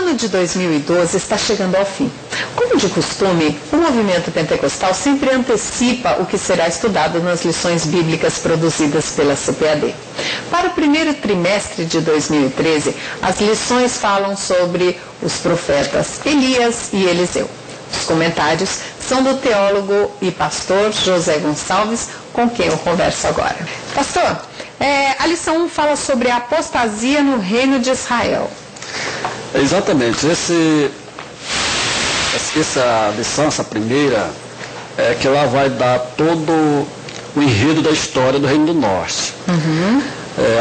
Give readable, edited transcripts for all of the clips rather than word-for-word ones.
ano de 2012 está chegando ao fim. Como de costume, o movimento pentecostal sempre antecipa o que será estudado nas lições bíblicas produzidas pela CPAD. Para o primeiro trimestre de 2013, as lições falam sobre os profetas Elias e Eliseu. Os comentários são do teólogo e pastor José Gonçalves, com quem eu converso agora. Pastor, a lição 1 fala sobre a apostasia no reino de Israel. Exatamente. Essa lição, essa primeira, é que ela vai dar todo o enredo da história do Reino do Norte.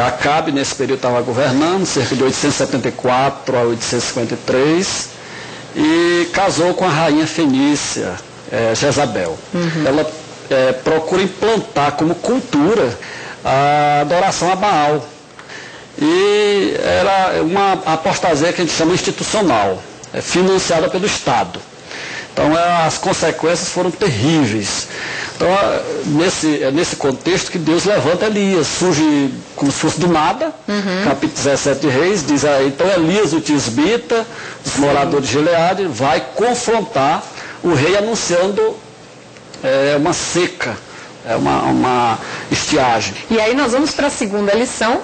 Acabe, nesse período, estava governando, cerca de 874 a 853, e casou com a rainha fenícia, Jezabel. Ela procura implantar como cultura a adoração a Baal. E era uma apostasia que a gente chama institucional, financiada pelo Estado. Então as consequências foram terríveis. Então nesse contexto que Deus levanta Elias, surge como se fosse do nada, capítulo 17 de Reis, diz aí, então Elias o tisbita, os moradores de Gileade, vai confrontar o rei anunciando uma seca. Uma estiagem. E aí nós vamos para a segunda lição,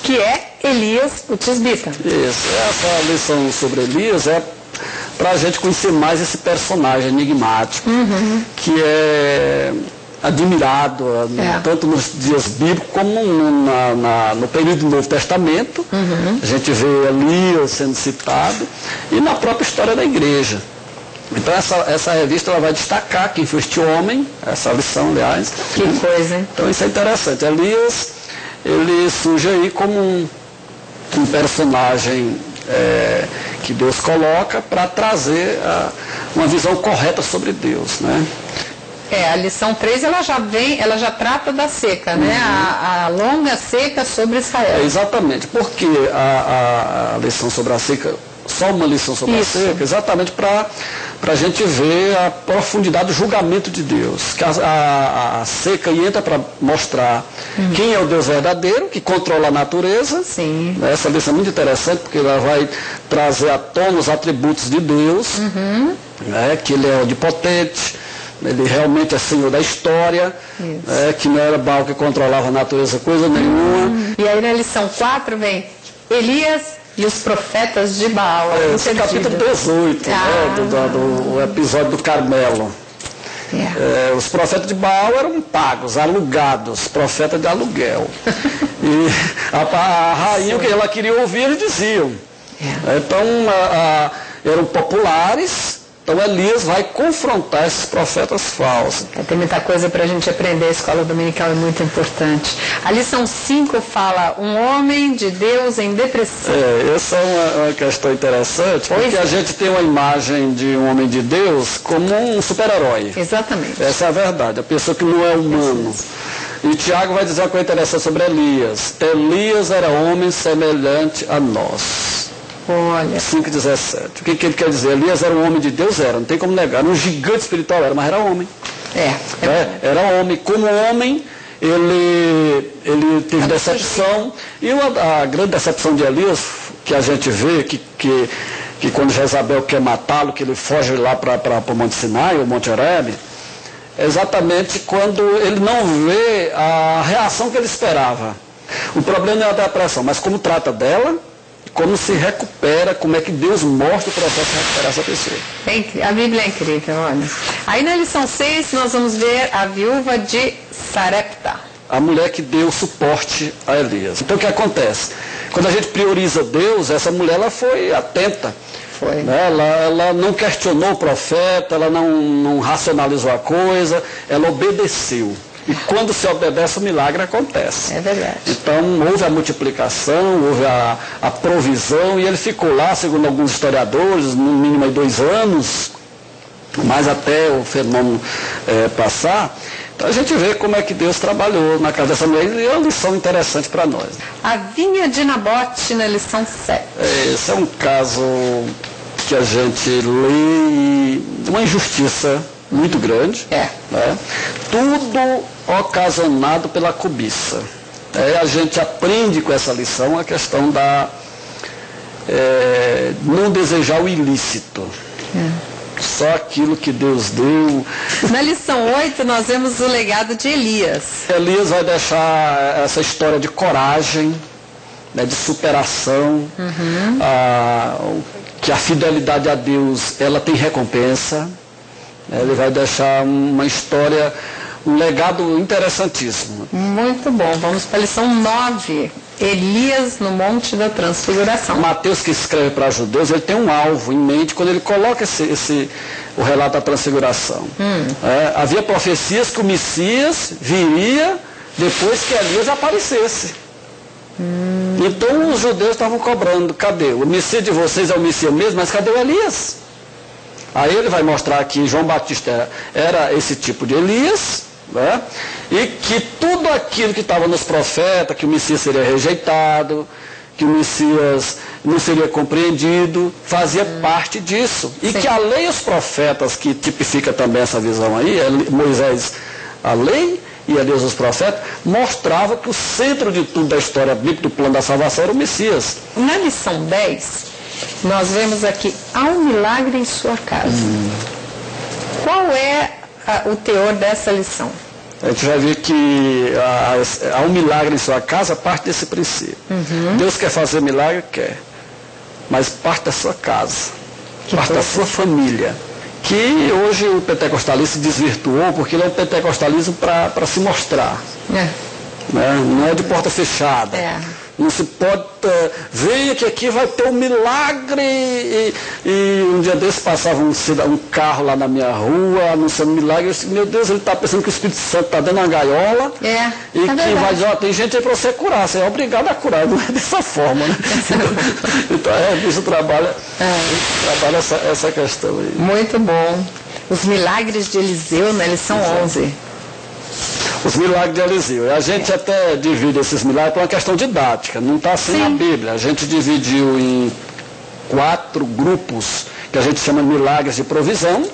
que é Elias, o tisbita. Isso, essa lição sobre Elias é para a gente conhecer mais esse personagem enigmático, que é admirado, tanto nos dias bíblicos como no período do Novo Testamento. A gente vê Elias sendo citado, e na própria história da igreja. Então essa revista ela vai destacar quem foi este homem, essa lição, aliás. Que coisa, hein? Então isso é interessante. Elias, ele surge aí como um personagem que Deus coloca para trazer uma visão correta sobre Deus, né? A lição 3, ela já trata da seca, né? A longa seca sobre Israel. Exatamente, porque a lição sobre a seca, só uma lição sobre a seca, exatamente para a gente ver a profundidade do julgamento de Deus. Que a seca entra para mostrar quem é o Deus verdadeiro, que controla a natureza. Sim. Essa lição é muito interessante, porque ela vai trazer à tona os atributos de Deus, que ele é onipotente, ele realmente é Senhor da história, que não era Baal que controlava a natureza, coisa nenhuma. E aí na lição 4 vem Elias e os profetas de Baal. Esse é o capítulo 18, do episódio do Carmelo. Os profetas de Baal eram pagos, alugados, profetas de aluguel. E a rainha, o que ela queria ouvir, eles diziam. Então, eram populares. Então Elias vai confrontar esses profetas falsos. Tem muita coisa para a gente aprender, a escola dominical é muito importante. A lição 5 fala, um homem de Deus em depressão. Essa é uma questão interessante, porque a gente tem uma imagem de um homem de Deus como um super-herói. Exatamente. Essa é a verdade, a pessoa que não é humano. E Tiago vai dizer uma coisa interessante sobre Elias. Elias era homem semelhante a nós. Olha. 5,17. O que ele quer dizer? Elias era um homem de Deus, não tem como negar. Um gigante espiritual era, mas era homem. Era homem. Como homem, ele teve decepção. E a grande decepção de Elias, que a gente vê, que quando Jezabel quer matá-lo, que ele foge lá para o Monte Sinai, o Monte Horebe, é exatamente quando ele não vê a reação que ele esperava. O problema não é a depressão, mas como trata dela, como se recupera, como é que Deus mostra o processo de recuperar essa pessoa. A Bíblia é incrível, olha. Aí na lição 6 nós vamos ver a viúva de Sarepta. A mulher que deu suporte a Elias. Então o que acontece? Quando a gente prioriza Deus, essa mulher ela foi atenta. Né? Ela não questionou o profeta, ela não racionalizou a coisa, ela obedeceu. E quando se obedece, o milagre acontece. É verdade. Então, houve a multiplicação, houve a provisão, e ele ficou lá, segundo alguns historiadores, no mínimo 2 anos, mas até o fenômeno passar. Então, a gente vê como é que Deus trabalhou na casa dessa mulher, e é uma lição interessante para nós. A vinha de Nabote, na lição 7. Esse é um caso que a gente lê, uma injustiça muito grande, né? Tudo ocasionado pela cobiça. A gente aprende com essa lição a questão não desejar o ilícito. Só aquilo que Deus deu. Na lição 8, nós vemos o legado de Elias. Elias vai deixar essa história de coragem, né, de superação, que a fidelidade a Deus, ela tem recompensa. Ele vai deixar uma história, um legado interessantíssimo. Muito bom. Vamos para a lição 9. Elias no Monte da Transfiguração. Mateus, que escreve para judeus, ele tem um alvo em mente quando ele coloca o relato da Transfiguração. Havia profecias que o Messias viria depois que Elias aparecesse. Então os judeus estavam cobrando, cadê? O Messias de vocês é o Messias mesmo, mas cadê o Elias? Aí ele vai mostrar que João Batista era esse tipo de Elias, né? E que tudo aquilo que estava nos profetas, que o Messias seria rejeitado, que o Messias não seria compreendido, fazia parte disso. E que a lei e os profetas, que tipifica também essa visão aí, Moisés, a lei e a Deus os profetas, mostrava que o centro de tudo da história bíblica do plano da salvação era o Messias. Na lição 10, nós vemos aqui, há um milagre em sua casa. Qual é o teor dessa lição? A gente vai ver que há um milagre em sua casa, parte desse princípio. Deus quer fazer milagre? Quer. Mas parte da sua casa, parte da sua família. Que hoje o pentecostalismo se desvirtuou, porque ele é um pentecostalismo para se mostrar. Né? Não é de porta fechada. Não se pode, venha que aqui vai ter um milagre. E um dia desse passava um carro lá na minha rua, anunciando milagre. Eu disse, meu Deus, ele está pensando que o Espírito Santo está dando uma gaiola. E que vai dizer, tem gente aí para você curar, você é obrigado a curar, não é dessa forma. Né? Então, isso trabalha essa questão aí. Muito bom. Os milagres de Eliseu, na lição 11. Os milagres de Eliseu. A gente até divide esses milagres por uma questão didática, não está assim na Bíblia. A gente dividiu em 4 grupos, que a gente chama de milagres de provisão,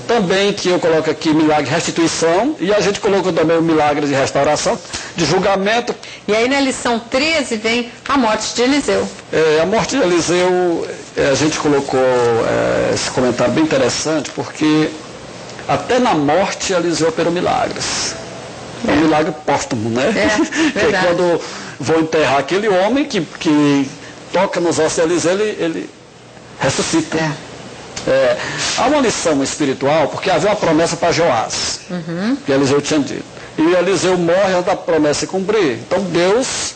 também que eu coloco aqui milagre de restituição, e a gente colocou também o milagre de restauração, de julgamento. E aí na lição 13 vem a morte de Eliseu. A morte de Eliseu, a gente colocou esse comentário bem interessante, porque até na morte Eliseu operou milagres. É um milagre póstumo, né? Que é quando vão enterrar aquele homem que toca nos ossos de Eliseu, ele ressuscita. Há uma lição espiritual, porque havia uma promessa para Joás, que Eliseu tinha dito. E Eliseu morre antes da promessa se cumprir. Então Deus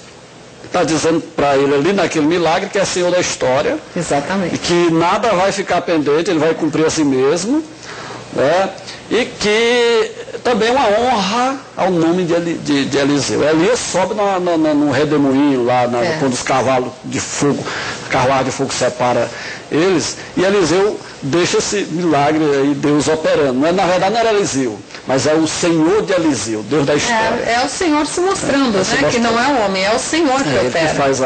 está dizendo para ele ali naquele milagre que é Senhor da história. Exatamente. E que nada vai ficar pendente, ele vai cumprir a si mesmo. Né? E que também é uma honra ao nome de Eliseu. Elias sobe no redemoinho lá, quando os cavalos de fogo, carruagem de fogo separa eles, e Eliseu deixa esse milagre aí, Deus operando. Na verdade não era Eliseu, mas é o Senhor de Eliseu, Deus da história. É o Senhor se mostrando, né? Que não é o homem, é o Senhor que opera. Que faz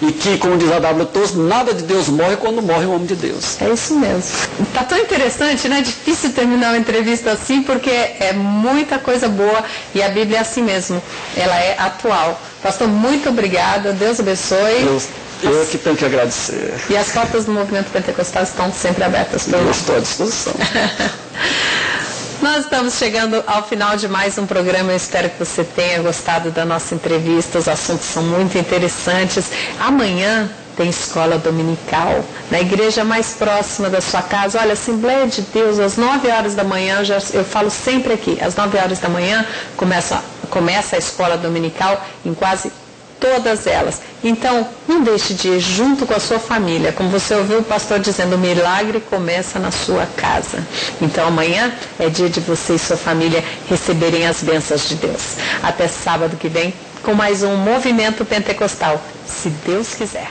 E que, como diz a W. Toz, nada de Deus morre quando morre o homem de Deus. É isso mesmo. Tá tão interessante, né? Difícil terminar uma entrevista assim, porque é muita coisa boa e a Bíblia é assim mesmo. Ela é atual. Pastor, muito obrigada. Deus abençoe. Eu que tenho que agradecer. E as portas do Movimento Pentecostal estão sempre abertas para nós. Estou à disposição. Nós estamos chegando ao final de mais um programa. Eu espero que você tenha gostado da nossa entrevista. Os assuntos são muito interessantes. Amanhã tem escola dominical na igreja mais próxima da sua casa. Olha, Assembleia de Deus, às 9 horas da manhã, eu falo sempre aqui, às 9 horas da manhã começa a escola dominical em quase todas elas. Então, não deixe de ir junto com a sua família. Como você ouviu o pastor dizendo, o milagre começa na sua casa. Então, amanhã é dia de você e sua família receberem as bênçãos de Deus. Até sábado que vem, com mais um Movimento Pentecostal, se Deus quiser.